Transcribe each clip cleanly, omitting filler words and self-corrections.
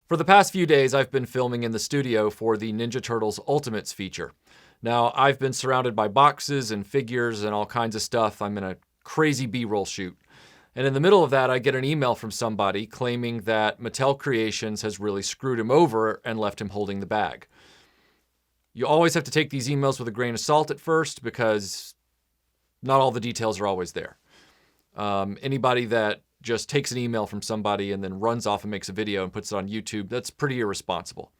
For the past few days, I've been filming in the studio for the Ninja Turtles Ultimates feature. Now, I've been surrounded by boxes and figures and all kinds of stuff. I'm in a crazy B-roll shoot. And in the middle of that, I get an email from somebody claiming that Mattel Creations has really screwed him over and left him holding the bag. You always have to take these emails with a grain of salt at first because not all the details are always there. Anybody that just takes an email from somebody and then runs off and makes a video and puts it on YouTube, that's pretty irresponsible.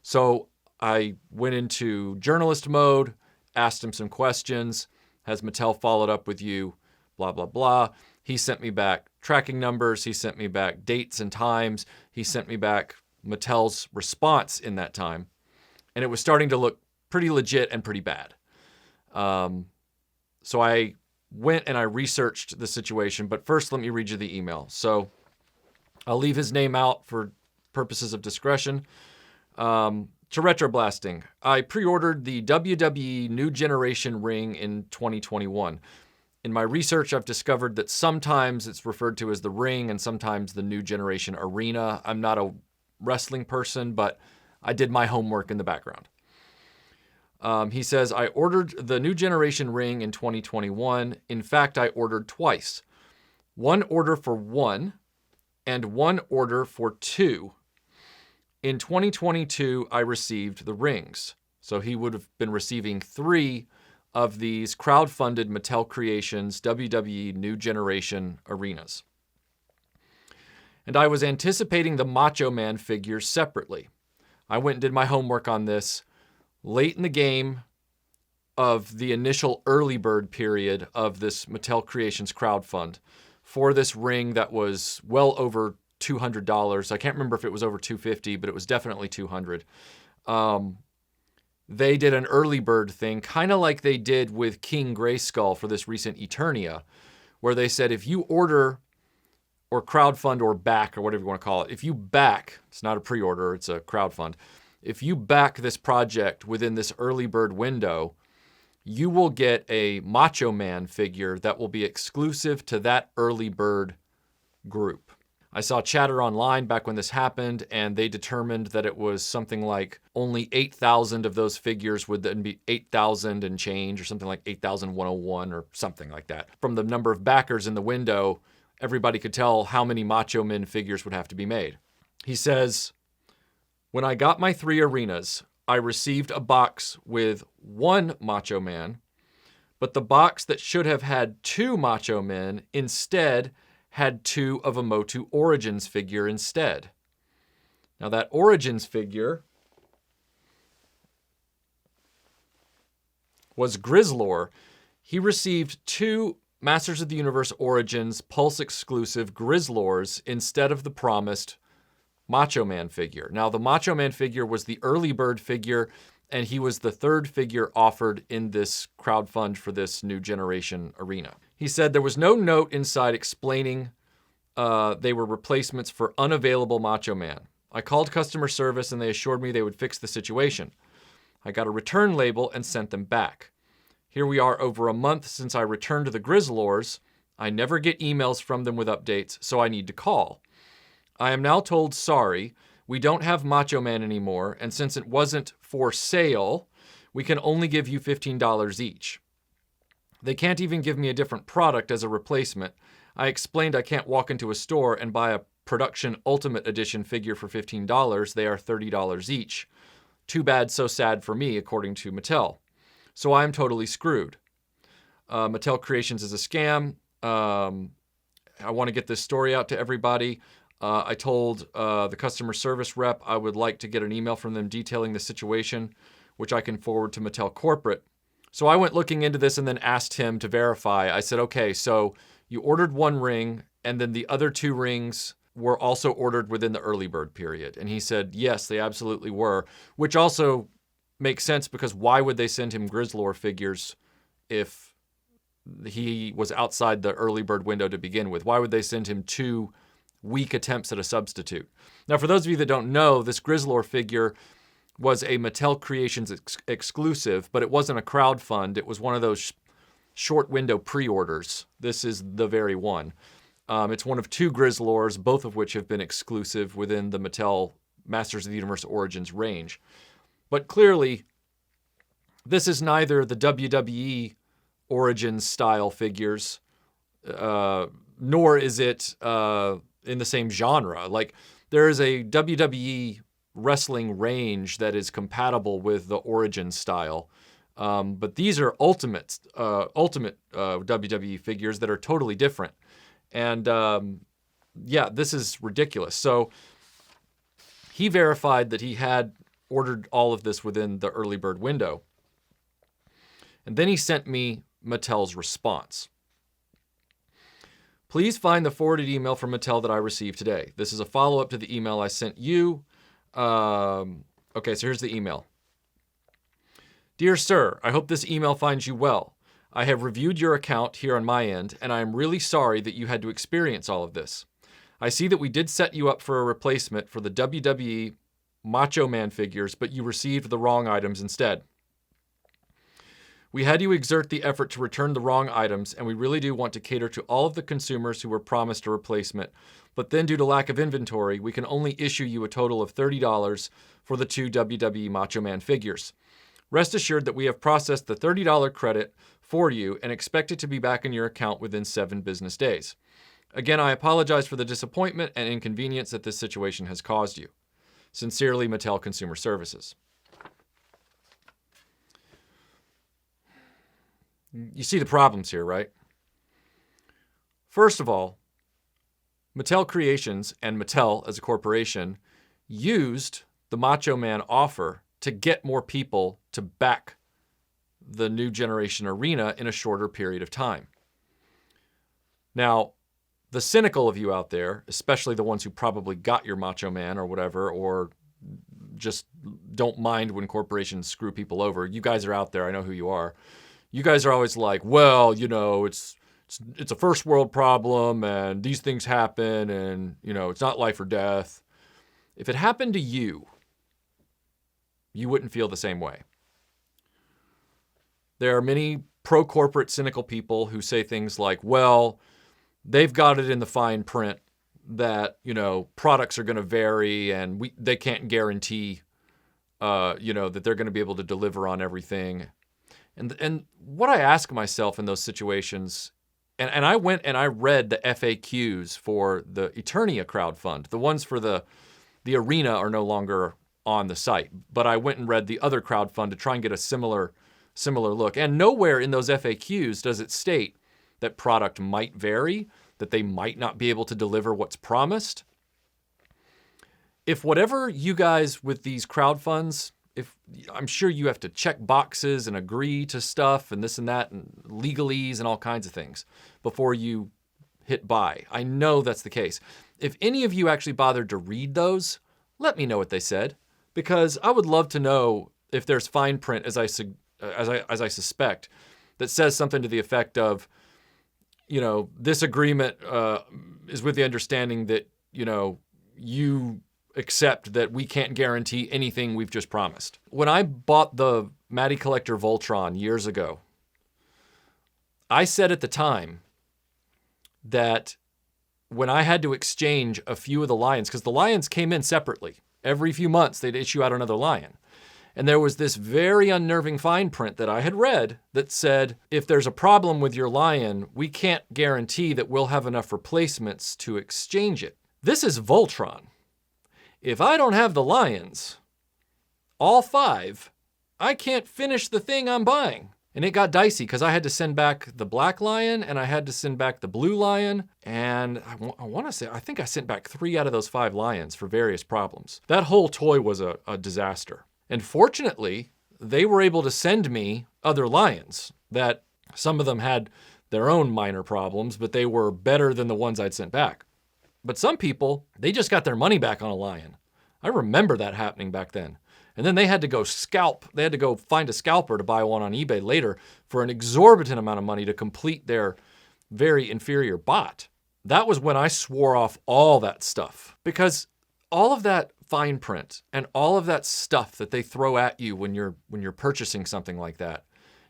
So I went into journalist mode, asked him some questions. Has Mattel followed up with you? Blah, blah, blah. He sent me back tracking numbers. He sent me back dates and times. He sent me back Mattel's response in that time. And it was starting to look pretty legit and pretty bad. So I went and I researched the situation, but first let me read you the email. So I'll leave his name out for purposes of discretion. To RetroBlasting, I pre-ordered the WWE New Generation ring in 2021. In my research, I've discovered that sometimes it's referred to as the ring and sometimes the New Generation arena. I'm not a wrestling person, but I did my homework in the background. He says, I ordered the New Generation ring in 2021. In fact, I ordered twice. One order for one and one order for two. In 2022, I received the rings. So he would have been receiving 3 of these crowdfunded Mattel Creations WWE New Generation arenas. And I was anticipating the Macho Man figures separately. I went and did my homework on this. Late in the game of the initial early bird period of this Mattel Creations crowdfund for this ring that was well over $200. I can't remember if it was over $250, but it was definitely $200. They did an early bird thing, kind of like they did with King Grayskull for this recent Eternia, where they said if you order or crowdfund or back or whatever you want to call it, if you back, it's not a pre-order, it's a crowdfund. If you back this project within this early bird window, you will get a Macho Man figure that will be exclusive to that early bird group. I saw chatter online back when this happened, and they determined that it was something like only 8,000 of those figures would then be 8,000 and change, or something like 8,101 or something like that. From the number of backers in the window, everybody could tell how many Macho Men figures would have to be made. He says, when I got my 3 arenas, I received a box with 1 Macho Man, but the box that should have had 2 Macho Men instead had 2 of a Motu Origins figure instead. Now that Origins figure was Grizzlor. He received 2 Masters of the Universe Origins Pulse exclusive Grizzlors instead of the promised Macho Man figure. Now, the Macho Man figure was the early bird figure, and he was the 3rd figure offered in this crowdfund for this New Generation arena. He said there was no note inside explaining they were replacements for unavailable Macho Man. I called customer service, and they assured me they would fix the situation. I got a return label and sent them back. Here we are over a month since I returned the Grizzlors. I never get emails from them with updates, so I need to call. I am now told, sorry, we don't have Macho Man anymore, and since it wasn't for sale, we can only give you $15 each. They can't even give me a different product as a replacement. I explained I can't walk into a store and buy a production Ultimate Edition figure for $15. They are $30 each. Too bad, so sad for me, according to Mattel. So I'm totally screwed. Mattel Creations is a scam. I want to get this story out to everybody. I told the customer service rep I would like to get an email from them detailing the situation, which I can forward to Mattel Corporate. So I went looking into this and then asked him to verify. I said, okay, so you ordered 1 ring, and then the other 2 rings were also ordered within the early bird period. And he said, yes, they absolutely were, which also makes sense because why would they send him Grizzlor figures if he was outside the early bird window to begin with? Why would they send him 2 weak attempts at a substitute? Now, for those of you that don't know, this Grizzlor figure was a Mattel Creations exclusive, but it wasn't a crowdfund. It was one of those short window pre-orders. This is the very one. It's one of 2 Grizzlors, both of which have been exclusive within the Mattel Masters of the Universe Origins range. But clearly, this is neither the WWE Origins style figures, nor is it in the same genre. Like, there is a WWE wrestling range that is compatible with the Origins style. But these are ultimate WWE figures that are totally different. And yeah, this is ridiculous. So he verified that he had ordered all of this within the early bird window. And then he sent me Mattel's response. Please find the forwarded email from Mattel that I received today. This is a follow-up to the email I sent you. Okay, so here's the email. Dear sir, I hope this email finds you well. I have reviewed your account here on my end, and I am really sorry that you had to experience all of this. I see that we did set you up for a replacement for the WWE Macho Man figures, but you received the wrong items instead. We had you exert the effort to return the wrong items, and we really do want to cater to all of the consumers who were promised a replacement, but then due to lack of inventory, we can only issue you a total of $30 for the 2 WWE Macho Man figures. Rest assured that we have processed the $30 credit for you and expect it to be back in your account within 7 business days. Again, I apologize for the disappointment and inconvenience that this situation has caused you. Sincerely, Mattel Consumer Services. You see the problems here, right? First of all, Mattel Creations and Mattel as a corporation used the Macho Man offer to get more people to back the new generation arena in a shorter period of time. Now, the cynical of you out there, especially the ones who probably got your Macho Man or whatever, or just don't mind when corporations screw people over, you guys are out there, I know who you are. You guys are always like, well, you know, it's a first world problem and these things happen and, you know, it's not life or death. If it happened to you, you wouldn't feel the same way. There are many pro-corporate cynical people who say things like, well, they've got it in the fine print that, you know, products are going to vary and they can't guarantee, you know, that they're going to be able to deliver on everything. And what I ask myself in those situations, and I went and I read the FAQs for the Eternia crowdfund. The ones for the arena are no longer on the site, but I went and read the other crowdfund to try and get a similar look. And nowhere in those FAQs does it state that product might vary, that they might not be able to deliver what's promised. If whatever you guys with these crowdfunds, if I'm sure you have to check boxes and agree to stuff and this and that and legalese and all kinds of things before you hit buy. I know that's the case. If any of you actually bothered to read those, let me know what they said, because I would love to know if there's fine print, as I suspect, that says something to the effect of, you know, this agreement is with the understanding that, you know, you accept that we can't guarantee anything we've just promised. When I bought the Matty Collector Voltron years ago, I said at the time that when I had to exchange a few of the lions, because the lions came in separately, every few months they'd issue out another lion. And there was this very unnerving fine print that I had read that said, if there's a problem with your lion, we can't guarantee that we'll have enough replacements to exchange it. This is Voltron. If I don't have the lions, all 5, I can't finish the thing I'm buying. And it got dicey because I had to send back the black lion and I had to send back the blue lion. And I want to say, I think I sent back 3 out of those 5 lions for various problems. That whole toy was a disaster. And fortunately, they were able to send me other lions that some of them had their own minor problems, but they were better than the ones I'd sent back. But some people, they just got their money back on a lion. I remember that happening back then. And then they had to go find a scalper to buy one on eBay later for an exorbitant amount of money to complete their very inferior bot. That was when I swore off all that stuff, because all of that fine print and all of that stuff that they throw at you when you're purchasing something like that,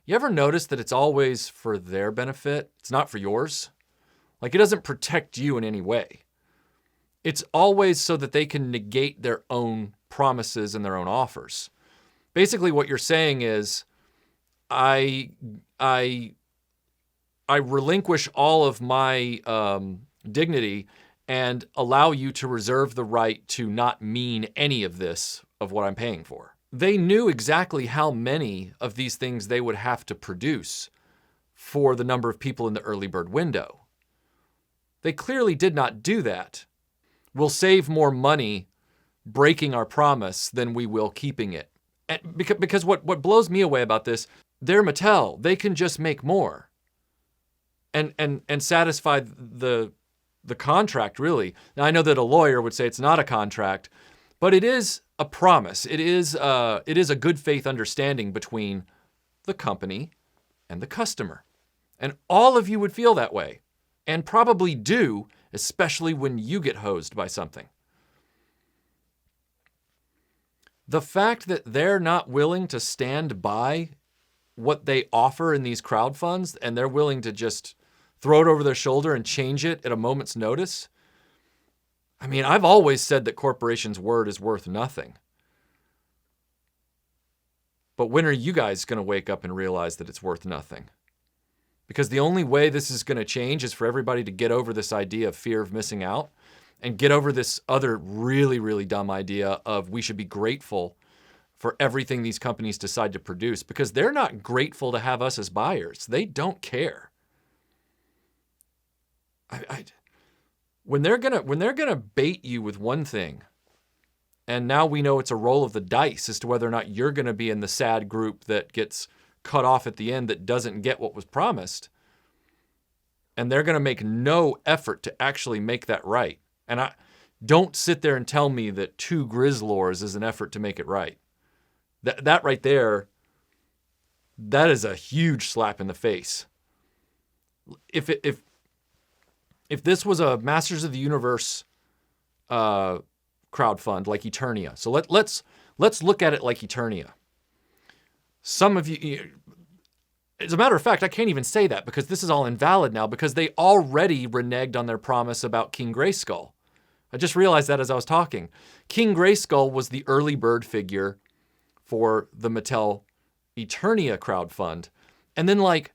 you ever notice that it's always for their benefit? It's not for yours. Like, it doesn't protect you in any way. It's always so that they can negate their own promises and their own offers. Basically, what you're saying is, I relinquish all of my dignity and allow you to reserve the right to not mean any of this of what I'm paying for. They knew exactly how many of these things they would have to produce for the number of people in the early bird window. They clearly did not do that. We'll save more money breaking our promise than we will keeping it. And because what blows me away about this, they're Mattel. They can just make more and satisfy the contract, really. Now, I know that a lawyer would say it's not a contract, but it is a promise. It is a good faith understanding between the company and the customer. And all of you would feel that way, and probably do, especially when you get hosed by something. The fact that they're not willing to stand by what they offer in these crowdfunds, and they're willing to just throw it over their shoulder and change it at a moment's notice. I mean, I've always said that corporations' word is worth nothing. But when are you guys going to wake up and realize that it's worth nothing? Because the only way this is going to change is for everybody to get over this idea of fear of missing out and get over this other really, really dumb idea of we should be grateful for everything these companies decide to produce, because they're not grateful to have us as buyers. They don't care. When they're gonna bait you with one thing, and now we know it's a roll of the dice as to whether or not you're gonna be in the sad group that gets cut off at the end that doesn't get what was promised, and they're gonna make no effort to actually make that right. And I don't sit there and tell me that 2 Grizzlors is an effort to make it right. That right there, that is a huge slap in the face. If this was a Masters of the Universe crowdfund like Eternia, so let's look at it like Eternia. Some of you, as a matter of fact, I can't even say that because this is all invalid now because they already reneged on their promise about King Grayskull. I just realized that as I was talking. King Grayskull was the early bird figure for the Mattel Eternia crowdfund. And then like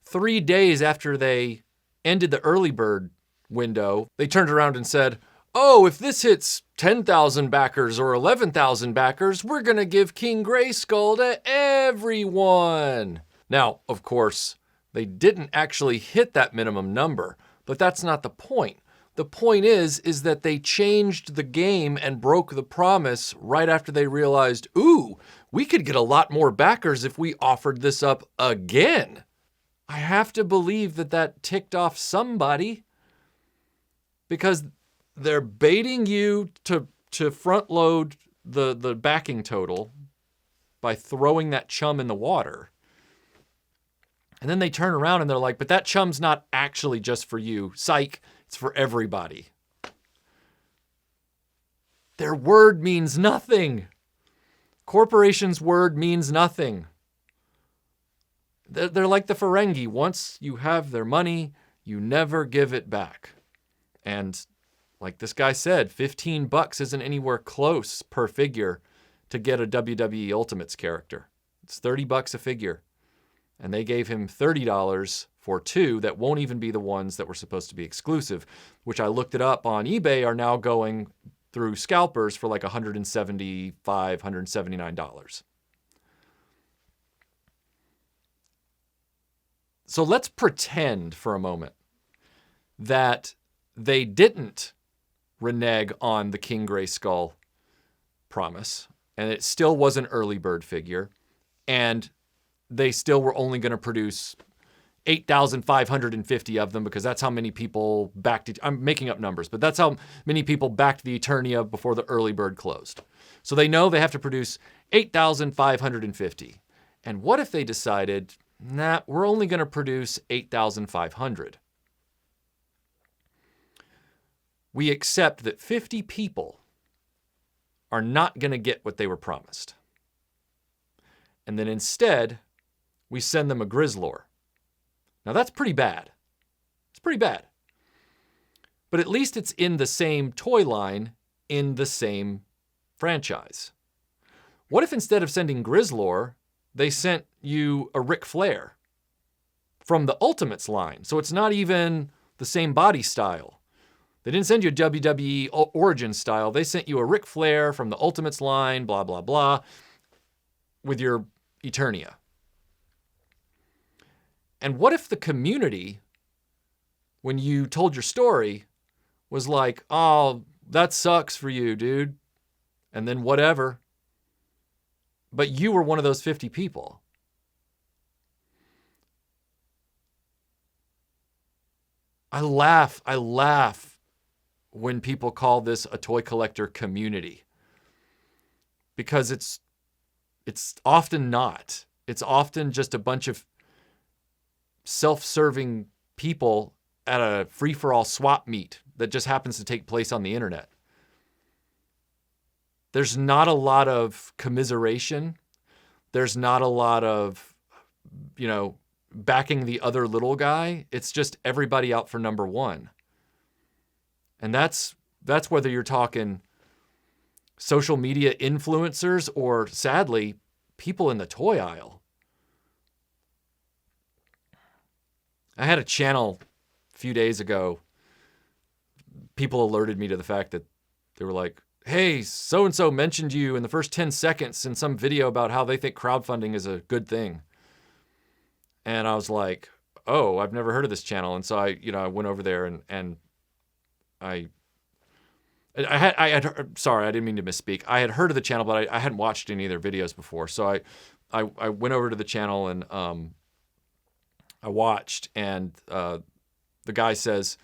3 days after they ended the early bird window, they turned around and said, oh, if this hits 10,000 backers or 11,000 backers, we're going to give King Grayskull to everyone. Now, of course, they didn't actually hit that minimum number, but that's not the point. The point is that they changed the game and broke the promise right after they realized, ooh, we could get a lot more backers if we offered this up again. I have to believe that ticked off somebody because they're baiting you to front load the backing total by throwing that chum in the water. And then they turn around and they're like, but that chum's not actually just for you. Psych, it's for everybody. Their word means nothing. Corporations' word means nothing. They're like the Ferengi. Once you have their money, you never give it back. And like this guy said, $15 isn't anywhere close per figure to get a WWE Ultimates character. It's $30 a figure. And they gave him $30 for 2 that won't even be the ones that were supposed to be exclusive, which I looked it up on eBay are now going through scalpers for like $175, $179. So let's pretend for a moment that they didn't renege on the King Grayskull promise, and it still was an early bird figure, and they still were only going to produce 8,550 of them because that's how many people backed it. I'm making up numbers, but that's how many people backed the Eternia before the early bird closed. So they know they have to produce 8,550. And what if they decided, nah, we're only going to produce 8,500? We accept that 50 people are not going to get what they were promised. And then instead, we send them a Grizzlor. Now that's pretty bad. It's pretty bad. but at least it's in the same toy line in the same franchise. What if instead of sending Grizzlor, they sent you a Ric Flair from the Ultimates line? So it's not even the same body style. They didn't send you a WWE Origin style. They sent you a Ric Flair from the Ultimates line, blah, blah, blah, with your Eternia. And what if the community, when you told your story, was like, oh, that sucks for you, dude. And then whatever. But you were one of those 50 people. I laugh when people call this a toy collector community. Because it's often not. It's often just a bunch of self-serving people at a free-for-all swap meet that just happens to take place on the internet. There's not a lot of commiseration. There's not a lot of, backing the other little guy. It's just everybody out for number one. And that's whether you're talking social media influencers or, sadly, people in the toy aisle. I had a channel a few days ago. People alerted me to the fact that they were like, hey, so-and-so mentioned you in the first 10 seconds in some video about how they think crowdfunding is a good thing. And I was like, oh, I've never heard of this channel. And so I went over there and I had sorry, I didn't mean to misspeak. I had heard of the channel, but I hadn't watched any of their videos before. So I went over to the channel and I watched, and the guy says,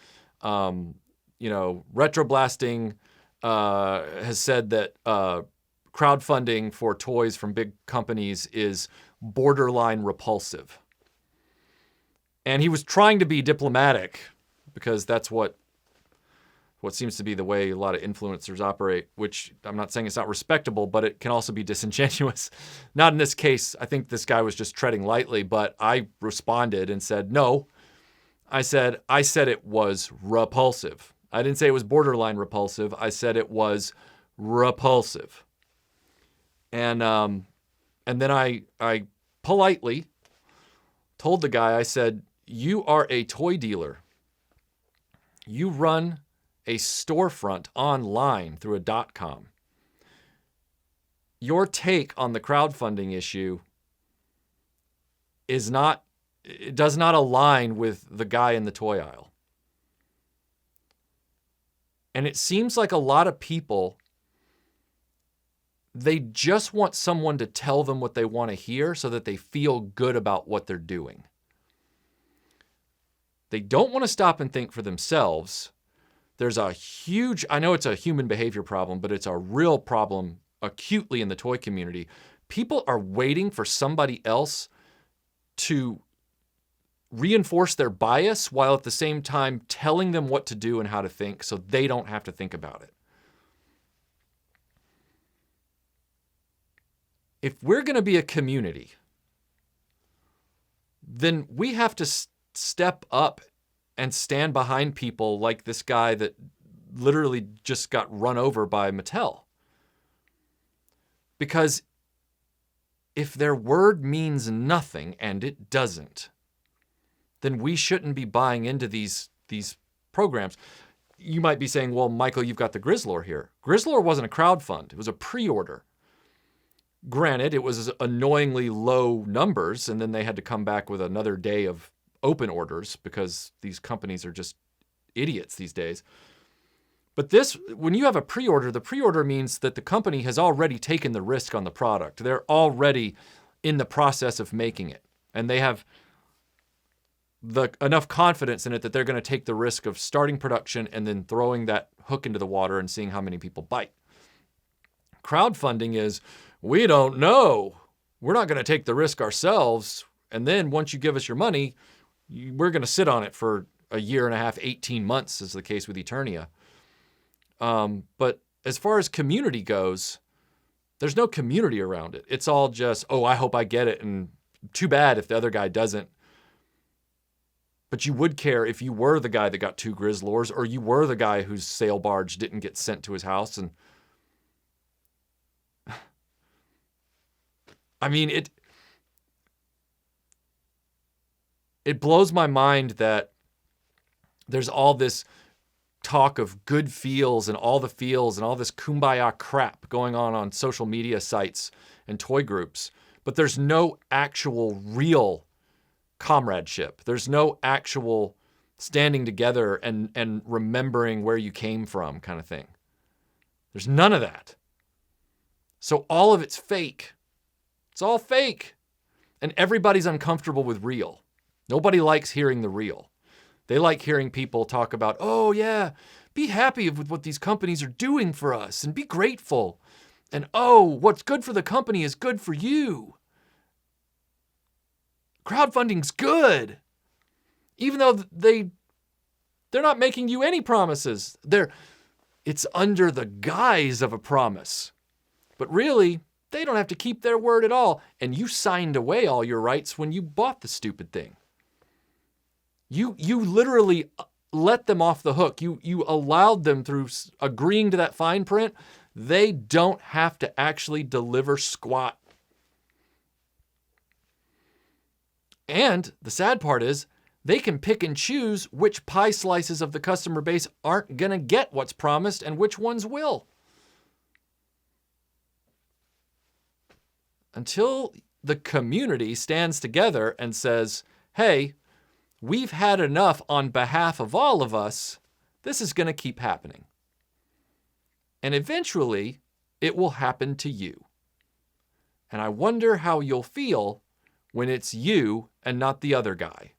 RetroBlasting has said that crowdfunding for toys from big companies is borderline repulsive. And he was trying to be diplomatic because that's what seems to be the way a lot of influencers operate, which I'm not saying it's not respectable, but it can also be disingenuous. Not in this case. I think this guy was just treading lightly, but I responded and said, no. I said it was repulsive. I didn't say it was borderline repulsive. I said it was repulsive. And then I politely told the guy, I said, you are a toy dealer. You run a storefront online through a .com. Your take on the crowdfunding issue does not align with the guy in the toy aisle. And it seems like a lot of people, they just want someone to tell them what they want to hear so that they feel good about what they're doing. They don't want to stop and think for themselves. There's a huge, I know it's a human behavior problem, but it's a real problem acutely in the toy community. People are waiting for somebody else to reinforce their bias while at the same time telling them what to do and how to think so they don't have to think about it. If we're going to be a community, then we have to step up and stand behind people like this guy that literally just got run over by Mattel. Because if their word means nothing, and it doesn't, then we shouldn't be buying into these programs. You might be saying, well, Michael, you've got the Grizzlor here. Grizzlor wasn't a crowdfund. It was a pre-order. Granted, it was annoyingly low numbers, and then they had to come back with another day of open orders because these companies are just idiots these days. But this, when you have a pre-order, the pre-order means that the company has already taken the risk on the product. They're already in the process of making it. And they have enough confidence in it that they're going to take the risk of starting production and then throwing that hook into the water and seeing how many people bite. Crowdfunding is, we don't know. We're not going to take the risk ourselves. And then once you give us your money, we're going to sit on it for a year and a half, 18 months, is the case with Eternia. But as far as community goes, there's no community around it. It's all just, oh, I hope I get it, and too bad if the other guy doesn't. But you would care if you were the guy that got 2 Grizzlors, or you were the guy whose sail barge didn't get sent to his house. And I mean, it blows my mind that there's all this talk of good feels and all this kumbaya crap going on social media sites and toy groups, but there's no actual real comradeship. There's no actual standing together and remembering where you came from kind of thing. There's none of that. So all of it's fake. It's all fake. And everybody's uncomfortable with real. Nobody likes hearing the real. They like hearing people talk about, oh yeah, be happy with what these companies are doing for us and be grateful. And oh, what's good for the company is good for you. Crowdfunding's good. Even though they're not making you any promises. It's under the guise of a promise. But really, they don't have to keep their word at all. And you signed away all your rights when you bought the stupid thing. You literally let them off the hook. You allowed them through agreeing to that fine print. They don't have to actually deliver squat. And the sad part is they can pick and choose which pie slices of the customer base aren't going to get what's promised and which ones will. Until the community stands together and says, hey, we've had enough on behalf of all of us, this is going to keep happening. And eventually, it will happen to you. And I wonder how you'll feel when it's you and not the other guy.